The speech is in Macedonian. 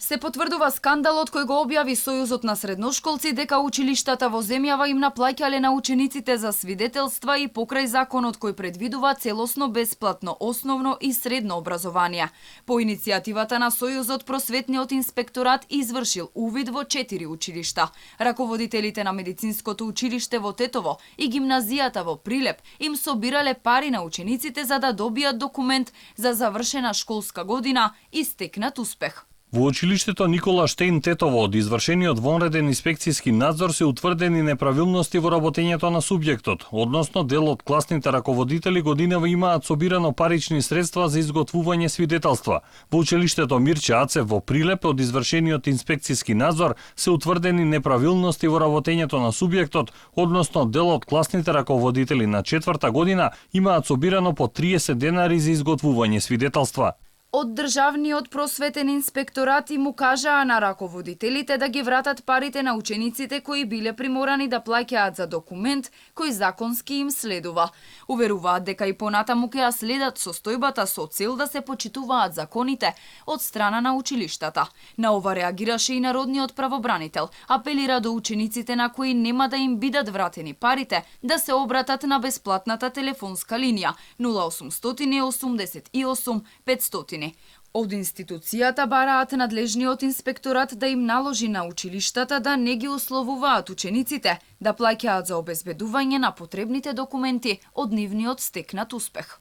Се потврдува скандалот кој го објави Сојузот на средношколци дека училиштата во земјава им наплаќале на учениците за свидетелства и покрај законот кој предвидува целосно бесплатно основно и средно образование. По иницијативата на Сојузот, просветниот инспекторат извршил увид во 4 училишта. Раководителите на медицинското училиште во Тетово и гимназијата во Прилеп им собирале пари на учениците за да добијат документ за завршена школска година и стекнат успех. Во училиштето Никола Штејн Тетово од извршениот вонреден инспекцијски надзор се утврдени неправилности во работењето на субјектот, односно дел од класните раководители годинава имаат собирано парични средства за изготвување свидетелства. Во училиштето Мирче Ацев во Прилеп од извршениот инспекцијски надзор се утврдени неправилности во работењето на субјектот, односно дел од класните раководители на 4-та година имаат собирано по 30 денари за изготвување свидетелства. Од Државниот просветен инспекторат им кажаа на раководителите да ги вратат парите на учениците кои биле приморани да плаќаат за документ кој законски им следува. Уверуваат дека и понатаму ќе ја следат состојбата со цел да се почитуваат законите од страна на училиштата. На ова реагираше и народниот правобранител. Апелира до учениците на кои нема да им бидат вратени парите да се обратат на бесплатната телефонска линија 0800 88 500. Од институцијата бараат надлежниот инспекторат да им наложи на училиштата да не ги условуваат учениците да плаќаат за обезбедување на потребните документи од нивниот стекнат успех.